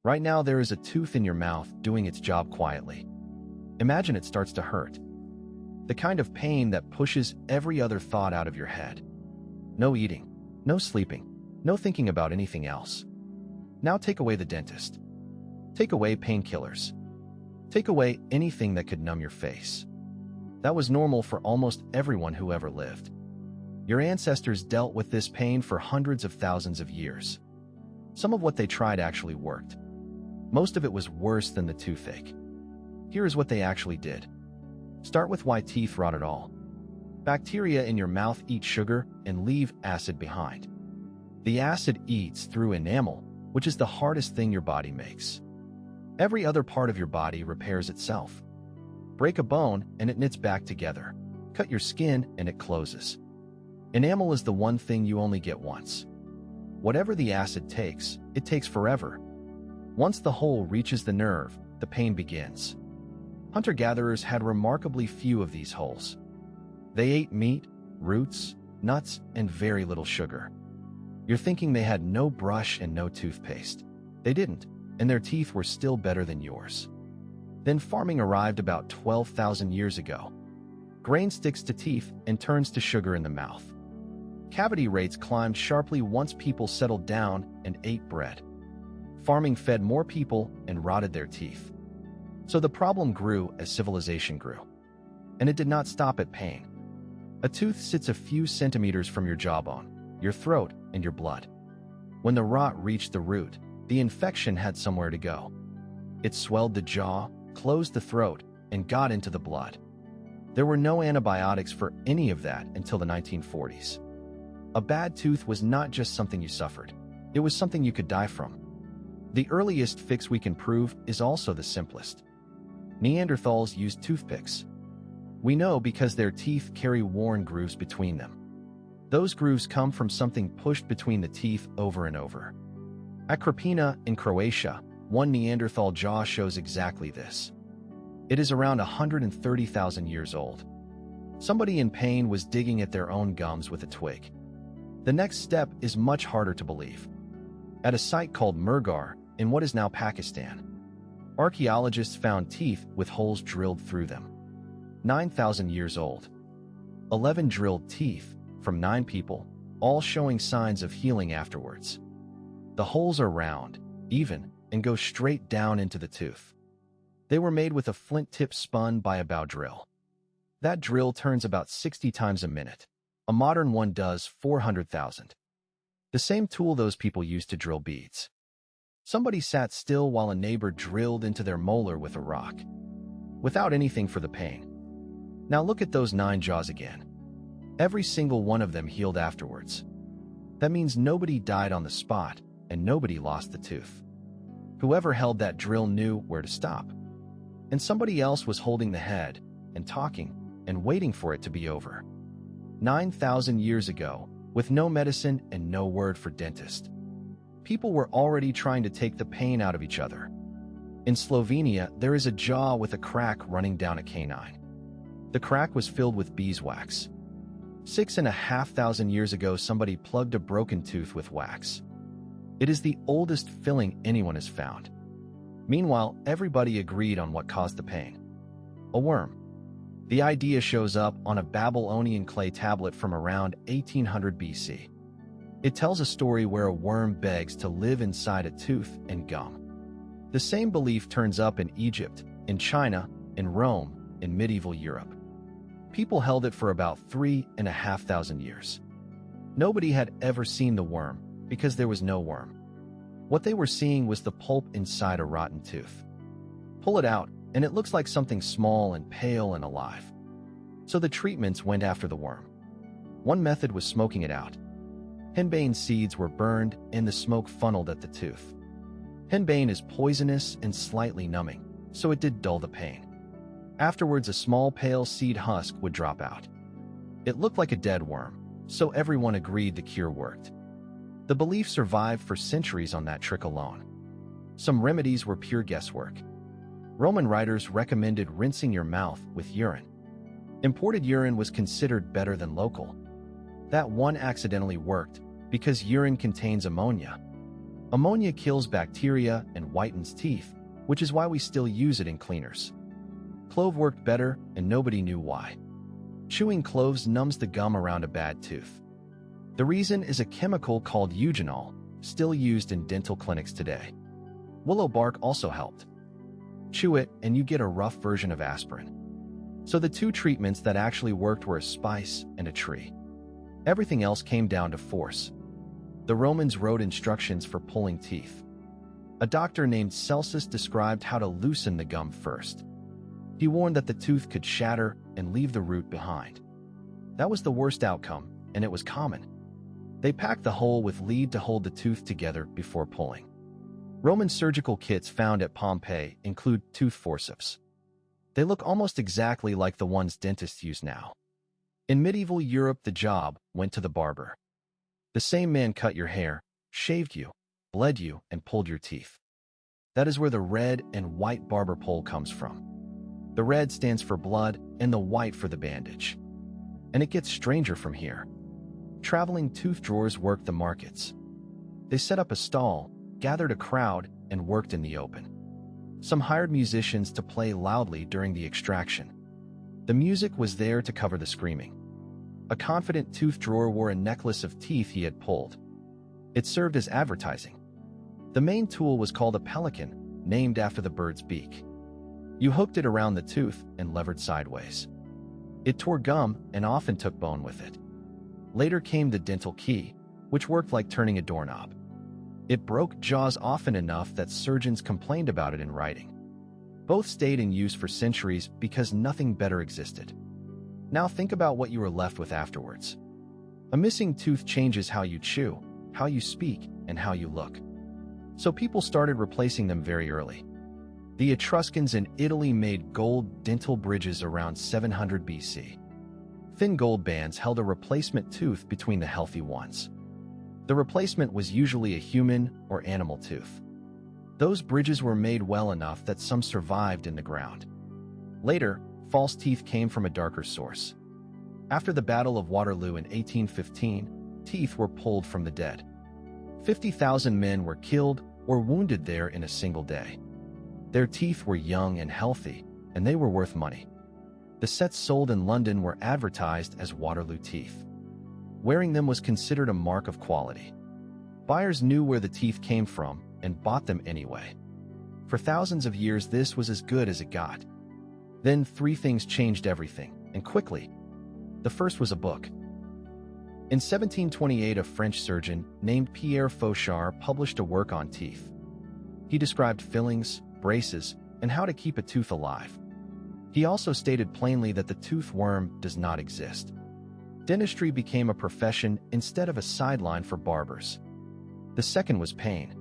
Right now, there is a tooth in your mouth doing its job quietly. Imagine it starts to hurt. The kind of pain that pushes every other thought out of your head. No eating, no sleeping, no thinking about anything else. Now take away the dentist. Take away painkillers. Take away anything that could numb your face. That was normal for almost everyone who ever lived. Your ancestors dealt with this pain for hundreds of thousands of years. Some of what they tried actually worked. Most of it was worse than the toothache. Here is what they actually did. Start with why teeth rot at all. Bacteria in your mouth eat sugar and leave acid behind. The acid eats through enamel, which is the hardest thing your body makes. Every other part of your body repairs itself. Break a bone and it knits back together. Cut your skin and it closes. Enamel is the one thing you only get once. Whatever the acid takes, it takes forever. Once the hole reaches the nerve, the pain begins. Hunter-gatherers had remarkably few of these holes. They ate meat, roots, nuts, and very little sugar. You're thinking they had no brush and no toothpaste. They didn't, and their teeth were still better than yours. Then farming arrived about 12,000 years ago. Grain sticks to teeth and turns to sugar in the mouth. Cavity rates climbed sharply once people settled down and ate bread. Farming fed more people and rotted their teeth. So the problem grew as civilization grew. And it did not stop at pain. A tooth sits a few centimeters from your jawbone, your throat, and your blood. When the rot reached the root, the infection had somewhere to go. It swelled the jaw, closed the throat, and got into the blood. There were no antibiotics for any of that until the 1940s. A bad tooth was not just something you suffered. It was something you could die from. The earliest fix we can prove is also the simplest. Neanderthals used toothpicks. We know because their teeth carry worn grooves between them. Those grooves come from something pushed between the teeth over and over. At Krapina in Croatia, one Neanderthal jaw shows exactly this. It is around 130,000 years old. Somebody in pain was digging at their own gums with a twig. The next step is much harder to believe. At a site called Mehrgarh, in what is now Pakistan, archaeologists found teeth with holes drilled through them. 9,000 years old. 11 drilled teeth from 9 people, all showing signs of healing afterwards. The holes are round, even, and go straight down into the tooth. They were made with a flint tip spun by a bow drill. That drill turns about 60 times a minute. A modern one does 400,000. The same tool those people used to drill beads. Somebody sat still while a neighbor drilled into their molar with a rock, without anything for the pain. Now look at those 9 jaws again. Every single one of them healed afterwards. That means nobody died on the spot, and nobody lost the tooth. Whoever held that drill knew where to stop. And somebody else was holding the head, and talking, and waiting for it to be over. 9,000 years ago, with no medicine and no word for dentist. People were already trying to take the pain out of each other. In Slovenia, there is a jaw with a crack running down a canine. The crack was filled with beeswax. 6,500 years ago, somebody plugged a broken tooth with wax. It is the oldest filling anyone has found. Meanwhile, everybody agreed on what caused the pain. A worm. The idea shows up on a Babylonian clay tablet from around 1800 BC. It tells a story where a worm begs to live inside a tooth and gum. The same belief turns up in Egypt, in China, in Rome, in medieval Europe. People held it for about 3,500 years. Nobody had ever seen the worm because there was no worm. What they were seeing was the pulp inside a rotten tooth. Pull it out, and it looks like something small and pale and alive. So the treatments went after the worm. One method was smoking it out. Henbane seeds were burned and the smoke funneled at the tooth. Henbane is poisonous and slightly numbing, so it did dull the pain. Afterwards, a small pale seed husk would drop out. It looked like a dead worm, so everyone agreed the cure worked. The belief survived for centuries on that trick alone. Some remedies were pure guesswork. Roman writers recommended rinsing your mouth with urine. Imported urine was considered better than local. That one accidentally worked because urine contains ammonia. Ammonia kills bacteria and whitens teeth, which is why we still use it in cleaners. Clove worked better, and nobody knew why. Chewing cloves numbs the gum around a bad tooth. The reason is a chemical called eugenol, still used in dental clinics today. Willow bark also helped. Chew it, and you get a rough version of aspirin. So the two treatments that actually worked were a spice and a tree. Everything else came down to force. The Romans wrote instructions for pulling teeth. A doctor named Celsus described how to loosen the gum first. He warned that the tooth could shatter and leave the root behind. That was the worst outcome, and it was common. They packed the hole with lead to hold the tooth together before pulling. Roman surgical kits found at Pompeii include tooth forceps. They look almost exactly like the ones dentists use now. In medieval Europe, the job went to the barber. The same man cut your hair, shaved you, bled you, and pulled your teeth. That is where the red and white barber pole comes from. The red stands for blood and the white for the bandage. And it gets stranger from here. Traveling tooth drawers worked the markets. They set up a stall, gathered a crowd, and worked in the open. Some hired musicians to play loudly during the extraction. The music was there to cover the screaming. A confident tooth drawer wore a necklace of teeth he had pulled. It served as advertising. The main tool was called a pelican, named after the bird's beak. You hooked it around the tooth and levered sideways. It tore gum and often took bone with it. Later came the dental key, which worked like turning a doorknob. It broke jaws often enough that surgeons complained about it in writing. Both stayed in use for centuries because nothing better existed. Now think about what you were left with afterwards. A missing tooth changes how you chew, how you speak, and how you look. So people started replacing them very early. The Etruscans in Italy made gold dental bridges around 700 BC. Thin gold bands held a replacement tooth between the healthy ones. The replacement was usually a human or animal tooth. Those bridges were made well enough that some survived in the ground. Later, false teeth came from a darker source. After the Battle of Waterloo in 1815, teeth were pulled from the dead. 50,000 men were killed or wounded there in a single day. Their teeth were young and healthy, and they were worth money. The sets sold in London were advertised as Waterloo teeth. Wearing them was considered a mark of quality. Buyers knew where the teeth came from and bought them anyway. For thousands of years, this was as good as it got. Then three things changed everything, and quickly. The first was a book. In 1728, a French surgeon named Pierre Fauchard published a work on teeth. He described fillings, braces, and how to keep a tooth alive. He also stated plainly that the tooth worm does not exist. Dentistry became a profession instead of a sideline for barbers. The second was pain.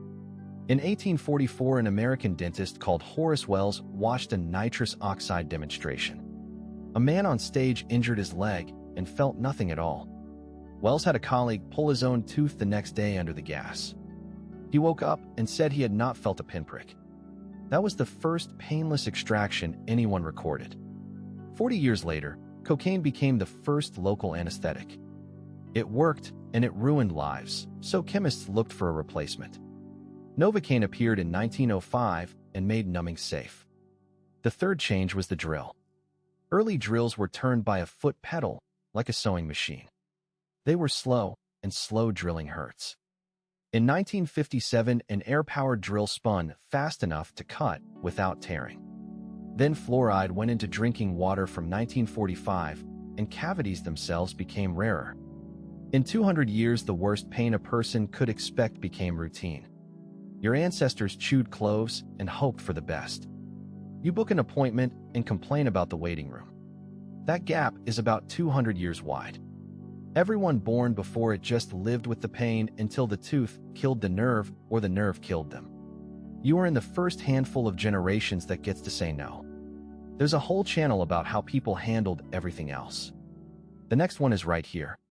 In 1844, an American dentist called Horace Wells watched a nitrous oxide demonstration. A man on stage injured his leg and felt nothing at all. Wells had a colleague pull his own tooth the next day under the gas. He woke up and said he had not felt a pinprick. That was the first painless extraction anyone recorded. 40 years later, cocaine became the first local anesthetic. It worked, and it ruined lives, so chemists looked for a replacement. Novocaine appeared in 1905 and made numbing safe. The third change was the drill. Early drills were turned by a foot pedal, like a sewing machine. They were slow, and slow drilling hurts. In 1957, an air-powered drill spun fast enough to cut without tearing. Then fluoride went into drinking water from 1945, and cavities themselves became rarer. In 200 years, the worst pain a person could expect became routine. Your ancestors chewed cloves and hoped for the best. You book an appointment and complain about the waiting room. That gap is about 200 years wide. Everyone born before it just lived with the pain until the tooth killed the nerve or the nerve killed them. You are in the first handful of generations that gets to say no. There's a whole channel about how people handled everything else. The next one is right here.